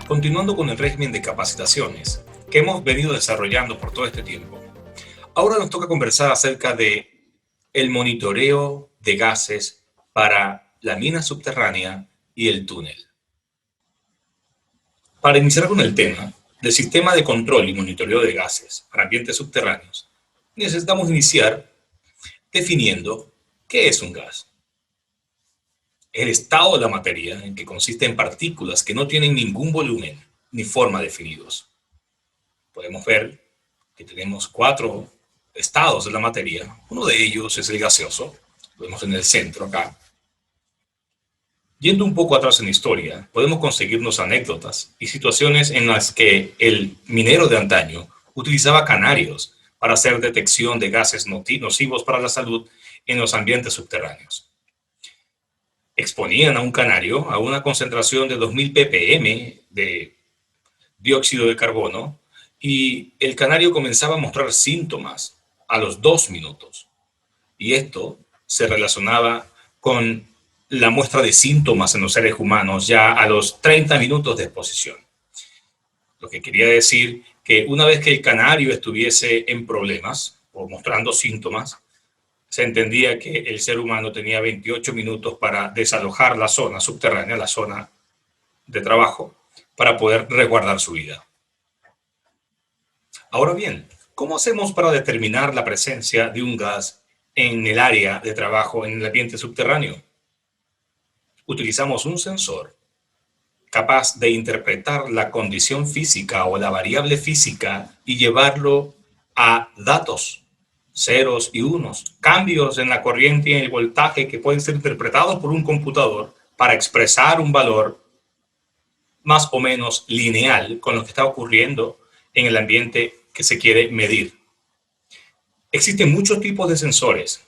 Continuando con el régimen de capacitaciones que hemos venido desarrollando por todo este tiempo, ahora nos toca conversar acerca de el monitoreo de gases para la mina subterránea y el túnel. Para iniciar con el tema del sistema de control y monitoreo de gases para ambientes subterráneos, necesitamos iniciar definiendo qué es un gas. El estado de la materia, en que consiste en partículas que no tienen ningún volumen ni forma definidos. Podemos ver que tenemos 4 estados de la materia. Uno de ellos es el gaseoso, lo vemos en el centro acá. Yendo un poco atrás en la historia, podemos conseguirnos anécdotas y situaciones en las que el minero de antaño utilizaba canarios para hacer detección de gases nocivos para la salud en los ambientes subterráneos. Exponían a un canario a una concentración de 2000 ppm de dióxido de carbono y el canario comenzaba a mostrar síntomas a los 2 minutos. Y esto se relacionaba con la muestra de síntomas en los seres humanos ya a los 30 minutos de exposición. Lo que quería decir que una vez que el canario estuviese en problemas o mostrando síntomas, se entendía que el ser humano tenía 28 minutos para desalojar la zona subterránea, la zona de trabajo, para poder resguardar su vida. Ahora bien, ¿cómo hacemos para determinar la presencia de un gas en el área de trabajo, en el ambiente subterráneo? Utilizamos un sensor capaz de interpretar la condición física o la variable física y llevarlo a datos, ceros y unos, cambios en la corriente y en el voltaje que pueden ser interpretados por un computador para expresar un valor más o menos lineal con lo que está ocurriendo en el ambiente que se quiere medir. Existen muchos tipos de sensores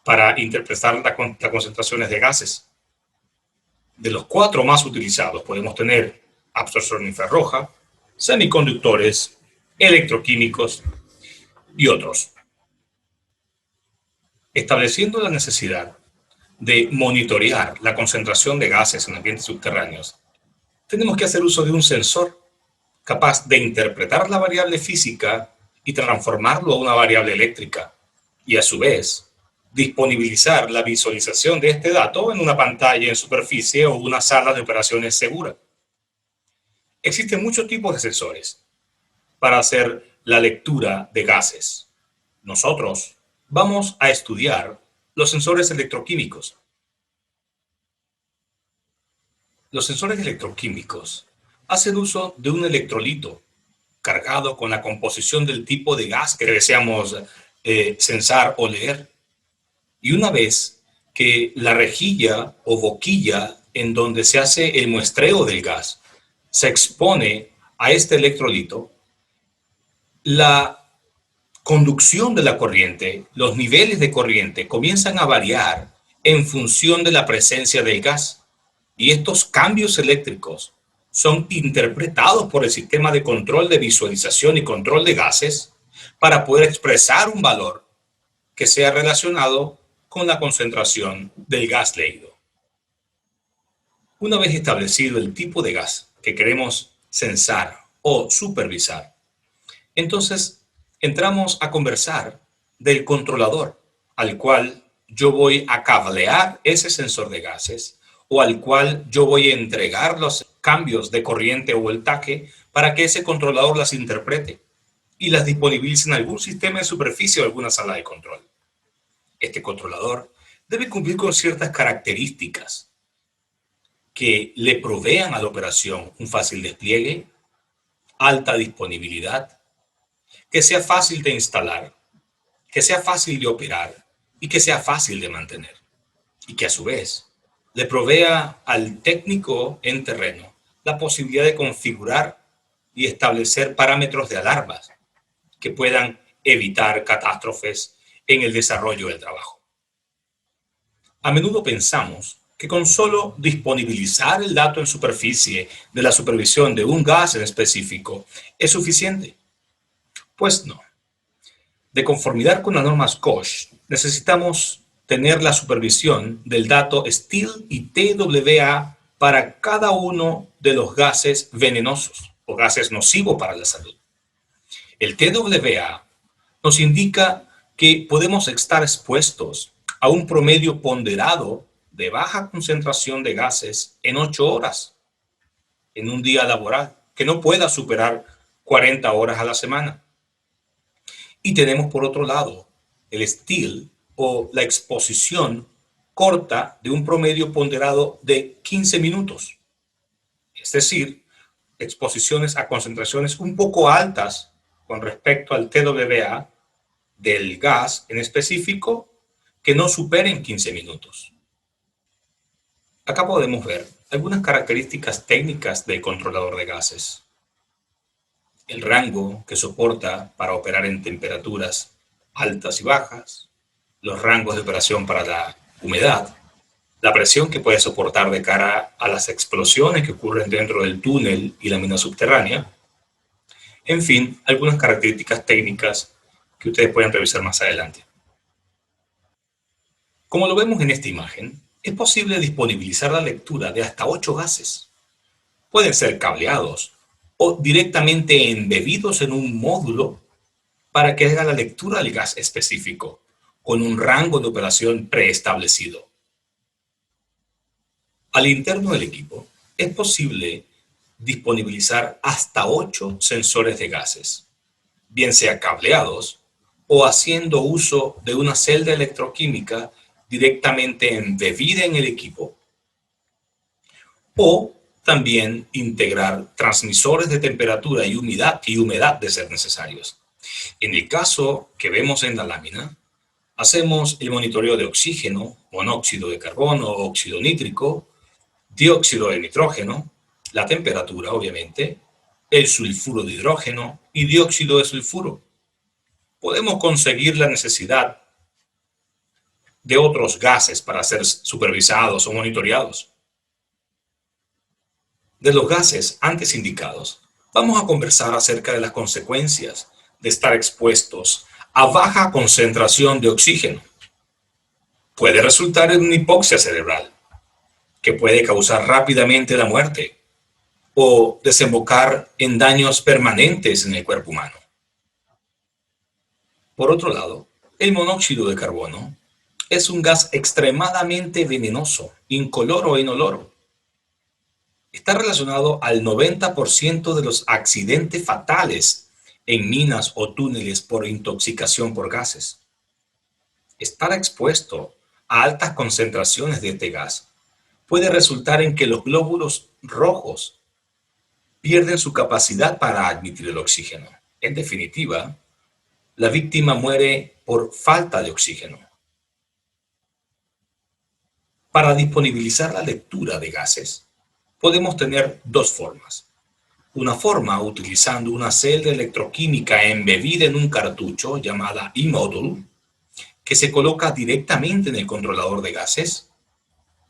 para interpretar las concentraciones de gases. De los 4 más utilizados podemos tener absorción infrarroja, semiconductores, electroquímicos y otros. Estableciendo la necesidad de monitorear la concentración de gases en ambientes subterráneos, tenemos que hacer uso de un sensor capaz de interpretar la variable física y transformarlo a una variable eléctrica, y a su vez disponibilizar la visualización de este dato en una pantalla en superficie o una sala de operaciones segura. Existen muchos tipos de sensores para hacer la lectura de gases. Nosotros vamos a estudiar los sensores electroquímicos. Los sensores electroquímicos hacen uso de un electrolito cargado con la composición del tipo de gas que deseamos sensar o leer. Y una vez que la rejilla o boquilla en donde se hace el muestreo del gas se expone a este electrolito, la conducción de la corriente, los niveles de corriente comienzan a variar en función de la presencia del gas. Y estos cambios eléctricos son interpretados por el sistema de control de visualización y control de gases para poder expresar un valor que sea relacionado con la concentración del gas leído. Una vez establecido el tipo de gas que queremos sensar o supervisar, entonces entramos a conversar del controlador al cual yo voy a cablear ese sensor de gases o al cual yo voy a entregar los cambios de corriente o voltaje para que ese controlador las interprete y las disponibilice en algún sistema de superficie o alguna sala de control. Este controlador debe cumplir con ciertas características que le provean a la operación un fácil despliegue, alta disponibilidad, que sea fácil de instalar, que sea fácil de operar y que sea fácil de mantener. Y que a su vez le provea al técnico en terreno la posibilidad de configurar y establecer parámetros de alarmas que puedan evitar catástrofes en el desarrollo del trabajo. A menudo pensamos que con solo disponibilizar el dato en superficie de la supervisión de un gas en específico es suficiente. Pues no. De conformidad con las normas KOSH, necesitamos tener la supervisión del dato STIL y TWA para cada uno de los gases venenosos o gases nocivos para la salud. El TWA nos indica que podemos estar expuestos a un promedio ponderado de baja concentración de gases en 8 horas en un día laboral, que no pueda superar 40 horas a la semana. Y tenemos por otro lado el STIL o la exposición corta de un promedio ponderado de 15 minutos. Es decir, exposiciones a concentraciones un poco altas con respecto al TWA del gas en específico que no superen 15 minutos. Acá podemos ver algunas características técnicas del controlador de gases. El rango que soporta para operar en temperaturas altas y bajas, los rangos de operación para la humedad, la presión que puede soportar de cara a las explosiones que ocurren dentro del túnel y la mina subterránea. En fin, algunas características técnicas que ustedes pueden revisar más adelante. Como lo vemos en esta imagen, es posible disponibilizar la lectura de hasta 8 gases. Pueden ser cableados o directamente embebidos en un módulo para que haga la lectura del gas específico, con un rango de operación preestablecido. Al interno del equipo, es posible disponibilizar hasta 8 sensores de gases, bien sea cableados o haciendo uso de una celda electroquímica directamente embebida en el equipo, o también integrar transmisores de temperatura y humedad de ser necesarios. En el caso que vemos en la lámina, hacemos el monitoreo de oxígeno, monóxido de carbono, óxido nítrico, dióxido de nitrógeno, la temperatura, obviamente, el sulfuro de hidrógeno y dióxido de sulfuro. Podemos conseguir la necesidad de otros gases para ser supervisados o monitoreados. De los gases antes indicados, vamos a conversar acerca de las consecuencias de estar expuestos a baja concentración de oxígeno. Puede resultar en una hipoxia cerebral, que puede causar rápidamente la muerte o desembocar en daños permanentes en el cuerpo humano. Por otro lado, el monóxido de carbono es un gas extremadamente venenoso, incoloro e inoloro. Está relacionado al 90% de los accidentes fatales en minas o túneles por intoxicación por gases. Estar expuesto a altas concentraciones de este gas puede resultar en que los glóbulos rojos pierden su capacidad para admitir el oxígeno. En definitiva, la víctima muere por falta de oxígeno. Para disponibilizar la lectura de gases, podemos tener dos formas. Una forma utilizando una celda electroquímica embebida en un cartucho llamada e-module, que se coloca directamente en el controlador de gases,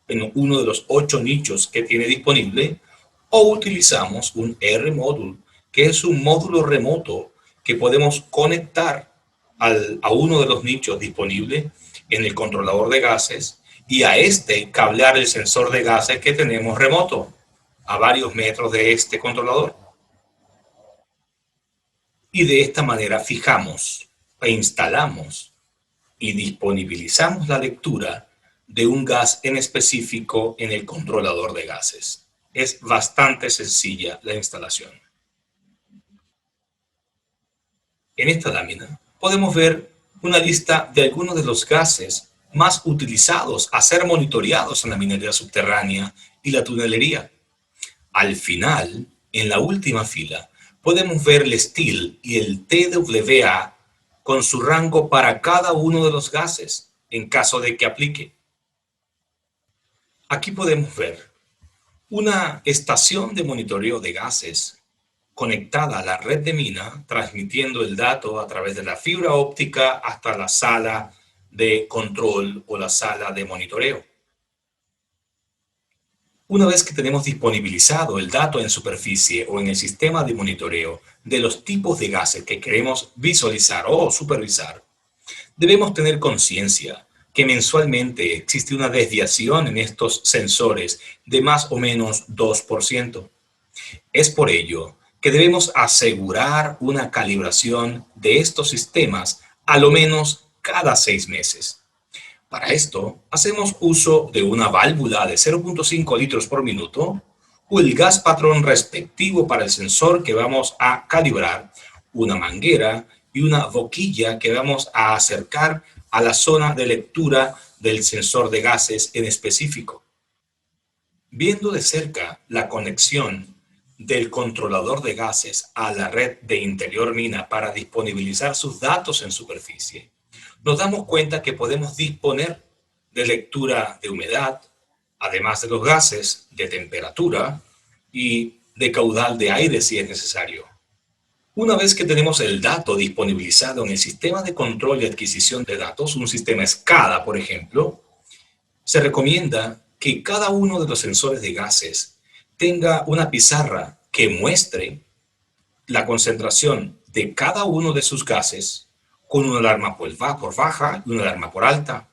en uno de los 8 nichos que tiene disponible, o utilizamos un R-Module, que es un módulo remoto que podemos conectar a uno de los nichos disponibles en el controlador de gases y a este cablear el sensor de gases que tenemos remoto a varios metros de este controlador. Y de esta manera fijamos e instalamos y disponibilizamos la lectura de un gas en específico en el controlador de gases. Es bastante sencilla la instalación. En esta lámina podemos ver una lista de algunos de los gases más utilizados a ser monitoreados en la minería subterránea y la tunelería. Al final, en la última fila, podemos ver el STIL y el TWA con su rango para cada uno de los gases, en caso de que aplique. Aquí podemos ver una estación de monitoreo de gases conectada a la red de mina, transmitiendo el dato a través de la fibra óptica hasta la sala de control o la sala de monitoreo. Una vez que tenemos disponibilizado el dato en superficie o en el sistema de monitoreo de los tipos de gases que queremos visualizar o supervisar, debemos tener conciencia que mensualmente existe una desviación en estos sensores de más o menos 2%. Es por ello que debemos asegurar una calibración de estos sistemas a lo menos cada 6 meses. Para esto, hacemos uso de una válvula de 0.5 litros por minuto o el gas patrón respectivo para el sensor que vamos a calibrar, una manguera y una boquilla que vamos a acercar a la zona de lectura del sensor de gases en específico. Viendo de cerca la conexión del controlador de gases a la red de interior mina para disponibilizar sus datos en superficie, nos damos cuenta que podemos disponer de lectura de humedad, además de los gases, de temperatura y de caudal de aire si es necesario. Una vez que tenemos el dato disponibilizado en el sistema de control y adquisición de datos, un sistema SCADA, por ejemplo, se recomienda que cada uno de los sensores de gases tenga una pizarra que muestre la concentración de cada uno de sus gases con una alarma por baja y una alarma por alta,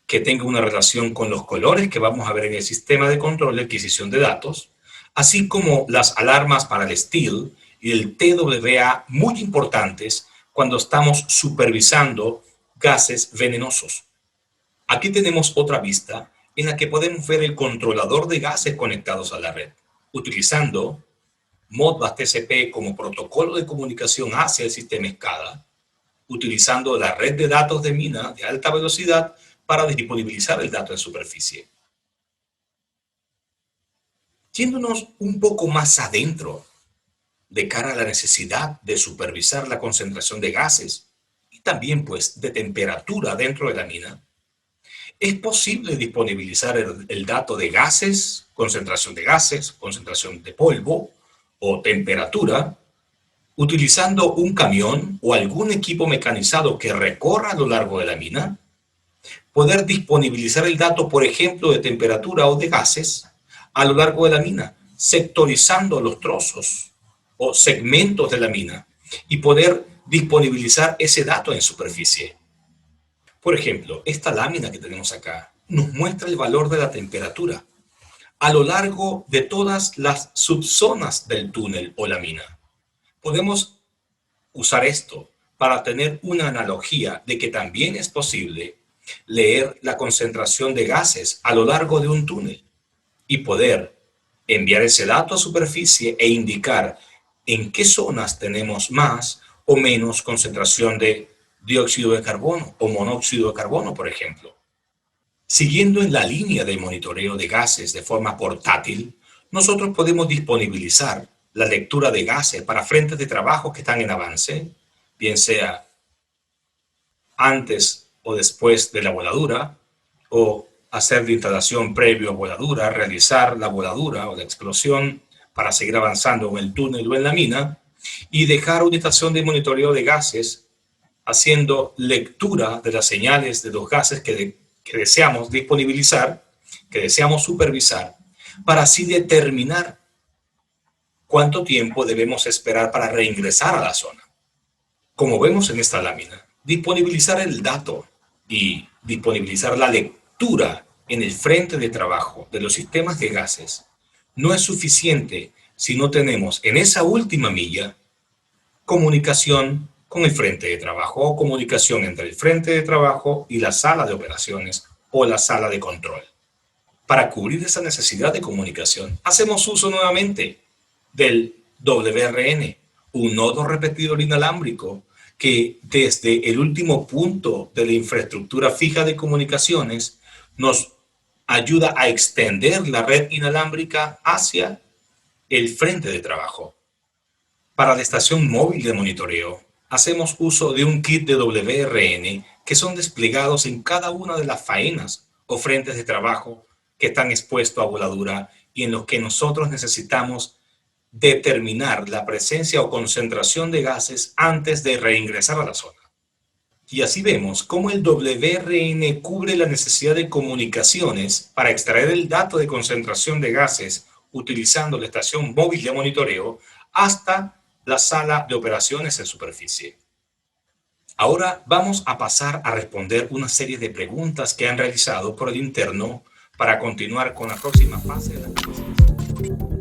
que tenga una relación con los colores que vamos a ver en el sistema de control y adquisición de datos, así como las alarmas para el STIL y el TWA muy importantes cuando estamos supervisando gases venenosos. Aquí tenemos otra vista en la que podemos ver el controlador de gases conectados a la red, utilizando Modbus TCP como protocolo de comunicación hacia el sistema SCADA, utilizando la red de datos de mina de alta velocidad para disponibilizar el dato en superficie. Yéndonos un poco más adentro, de cara a la necesidad de supervisar la concentración de gases y también pues de temperatura dentro de la mina, es posible disponibilizar el dato de gases, concentración de polvo o temperatura, utilizando un camión o algún equipo mecanizado que recorra a lo largo de la mina, poder disponibilizar el dato, por ejemplo, de temperatura o de gases a lo largo de la mina, sectorizando los trozos o segmentos de la mina y poder disponibilizar ese dato en superficie. Por ejemplo, esta lámina que tenemos acá nos muestra el valor de la temperatura a lo largo de todas las subzonas del túnel o la mina. Podemos usar esto para tener una analogía de que también es posible leer la concentración de gases a lo largo de un túnel y poder enviar ese dato a superficie e indicar en qué zonas tenemos más o menos concentración de dióxido de carbono o monóxido de carbono, por ejemplo. Siguiendo en la línea de monitoreo de gases de forma portátil, nosotros podemos disponibilizar la lectura de gases para frentes de trabajo que están en avance, bien sea antes o después de la voladura, o hacer la instalación previo a voladura, realizar la voladura o la explosión para seguir avanzando en el túnel o en la mina, y dejar una estación de monitoreo de gases haciendo lectura de las señales de los gases que deseamos disponibilizar, que deseamos supervisar, para así determinar cuánto tiempo debemos esperar para reingresar a la zona. Como vemos en esta lámina, disponibilizar el dato y disponibilizar la lectura en el frente de trabajo de los sistemas de gases no es suficiente si no tenemos en esa última milla comunicación con el frente de trabajo o comunicación entre el frente de trabajo y la sala de operaciones o la sala de control. Para cubrir esa necesidad de comunicación, hacemos uso nuevamente del WRN, un nodo repetidor inalámbrico que desde el último punto de la infraestructura fija de comunicaciones nos ayuda a extender la red inalámbrica hacia el frente de trabajo. Para la estación móvil de monitoreo, hacemos uso de un kit de WRN que son desplegados en cada una de las faenas o frentes de trabajo que están expuestos a voladura y en los que nosotros necesitamos determinar la presencia o concentración de gases antes de reingresar a la zona. Y así vemos cómo el WRN cubre la necesidad de comunicaciones para extraer el dato de concentración de gases utilizando la estación móvil de monitoreo hasta la sala de operaciones en superficie. Ahora vamos a pasar a responder una serie de preguntas que han realizado por el interno para continuar con la próxima fase de la conversación.